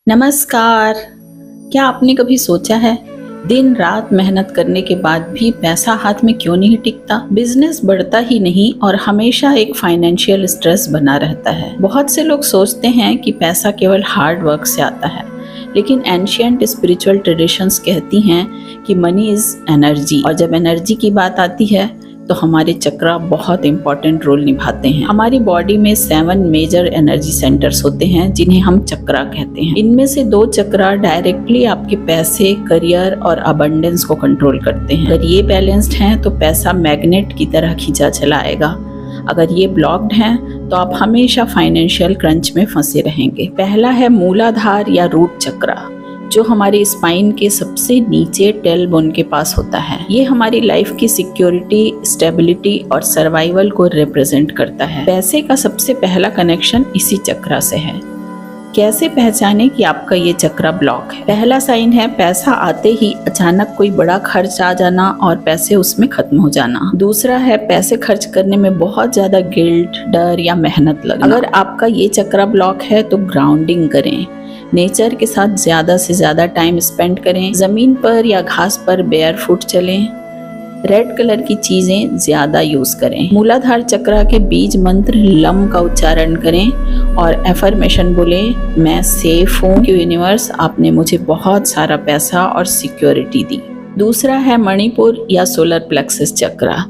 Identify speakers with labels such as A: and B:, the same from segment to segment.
A: नमस्कार। क्या आपने कभी सोचा है दिन रात मेहनत करने के बाद भी पैसा हाथ में क्यों नहीं टिकता? बिजनेस बढ़ता ही नहीं और हमेशा एक फाइनेंशियल स्ट्रेस बना रहता है। बहुत से लोग सोचते हैं कि पैसा केवल हार्ड वर्क से आता है, लेकिन एंशिएंट स्पिरिचुअल ट्रेडिशंस कहती हैं कि मनी इज एनर्जी, और जब एनर्जी की बात आती है तो हमारे चक्रा बहुत इंपॉर्टेंट रोल निभाते हैं। हमारी बॉडी में 7 मेजर एनर्जी सेंटर्स होते हैं जिन्हें हम चक्रा कहते हैं। इनमें से 2 चक्रा डायरेक्टली आपके पैसे, करियर और अबंडेंस को कंट्रोल करते हैं। अगर ये बैलेंस्ड हैं तो पैसा मैग्नेट की तरह खींचा चला आएगा। अगर ये ब्लॉक्ड हैं तो आप हमेशा फाइनेंशियल क्रंच में फंसे रहेंगे। पहला है मूलाधार या रूट चक्रा, जो हमारे स्पाइन के सबसे नीचे टेल बोन के पास होता है। ये हमारी लाइफ की सिक्योरिटी, स्टेबिलिटी और सर्वाइवल को रिप्रेजेंट करता है। पैसे का सबसे पहला कनेक्शन इसी चक्रा से है। कैसे पहचाने कि आपका ये चक्रा ब्लॉक है? पहला साइन है पैसा आते ही अचानक कोई बड़ा खर्च आ जाना और पैसे उसमें खत्म हो जाना। दूसरा है पैसे खर्च करने में बहुत ज्यादा गिल्ट, डर या मेहनत लगना। अगर आपका ये चक्रा ब्लॉक है तो ग्राउंडिंग करें, नेचर के साथ ज्यादा से ज्यादा टाइम स्पेंड करें, जमीन पर या घास पर बेयर फुट चलें, रेड कलर की चीजें ज्यादा यूज करें। मूलाधार चक्रा के बीज मंत्र लम का उच्चारण करें और एफर्मेशन बोले, मैं सेफ हूँ कि यूनिवर्स आपने मुझे बहुत सारा पैसा और सिक्योरिटी दी। दूसरा है मणिपुर या सोलर प्लेक्सस चक्रा।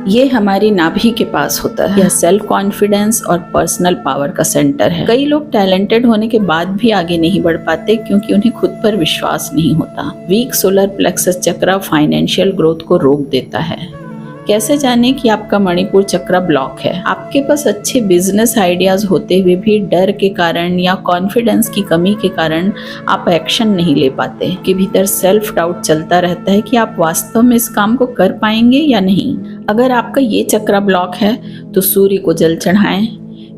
A: ये हमारी नाभि के पास होता है। यह सेल्फ कॉन्फिडेंस और पर्सनल पावर का सेंटर है। कई लोग टैलेंटेड होने के बाद भी आगे नहीं बढ़ पाते क्योंकि उन्हें खुद पर विश्वास नहीं होता। वीक सोलर प्लेक्सस चक्रा फाइनेंशियल ग्रोथ को रोक देता है। कैसे जाने कि आपका मणिपुर चक्रा ब्लॉक है? आपके पास अच्छे बिजनेस आइडियाज होते हुए भी डर के कारण या कॉन्फिडेंस की कमी के कारण आप एक्शन नहीं ले पाते। के भीतर सेल्फ डाउट चलता रहता है कि आप वास्तव में इस काम को कर पाएंगे या नहीं। अगर आपका ये चक्रा ब्लॉक है तो सूर्य को जल चढ़ाएं,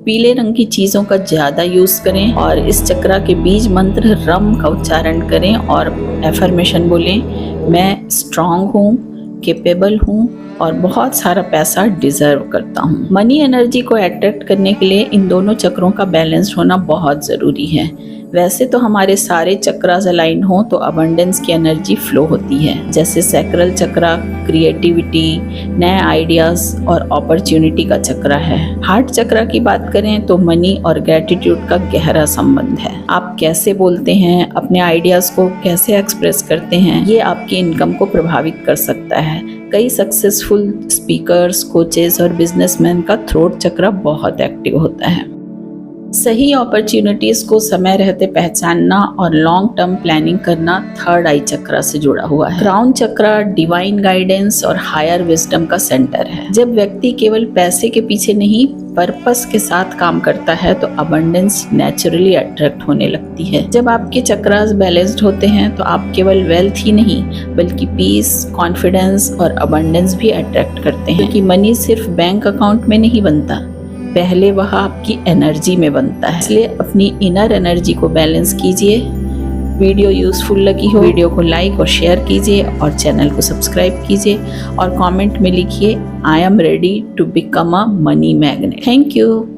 A: पीले रंग की चीजों का ज्यादा यूज करें और इस चक्रा के बीज मंत्र रम का उच्चारण करें और एफर्मेशन बोलें, मैं स्ट्रांग हूँ, कैपेबल हूँ और बहुत सारा पैसा डिजर्व करता हूँ। मनी एनर्जी को अट्रैक्ट करने के लिए इन दोनों चक्रों का बैलेंस होना बहुत ज़रूरी है। वैसे तो हमारे सारे चक्रास अलाइन हो तो अबंडेंस की एनर्जी फ्लो होती है, जैसे सैक्रल चक्रा क्रिएटिविटी, नए आइडियाज और अपॉर्चुनिटी का चक्रा है। हार्ट चक्रा की बात करें तो मनी और ग्रेटिट्यूड का गहरा संबंध है। आप कैसे बोलते हैं, अपने आइडियाज को कैसे एक्सप्रेस करते हैं, ये आपकी इनकम को प्रभावित कर सकता है। कई सक्सेसफुल स्पीकर्स, कोचेस और बिजनेसमैन का थ्रोट चक्रा बहुत एक्टिव होता है। सही अपॉर्चुनिटीज को समय रहते पहचानना और लॉन्ग टर्म प्लानिंग करना थर्ड आई चक्रा से जुड़ा हुआ है। क्राउन चक्रा डिवाइन गाइडेंस और हायर विजडम का सेंटर है। जब व्यक्ति केवल पैसे के पीछे नहीं, पर्पस के साथ काम करता है तो अबंडेंस नेचुरली अट्रैक्ट होने लगती है। जब आपके चक्रास बैलेंस्ड होते हैं तो आप केवल वेल्थ ही नहीं बल्कि पीस, कॉन्फिडेंस और अबंडेंस भी अट्रैक्ट करते हैं। क्योंकि मनी सिर्फ बैंक अकाउंट में नहीं बनता, पहले वह आपकी एनर्जी में बनता है। इसलिए अपनी इनर एनर्जी को बैलेंस कीजिए। वीडियो यूजफुल लगी हो, वीडियो को लाइक और शेयर कीजिए और चैनल को सब्सक्राइब कीजिए और कमेंट में लिखिए, I am ready to become a money magnet. Thank you.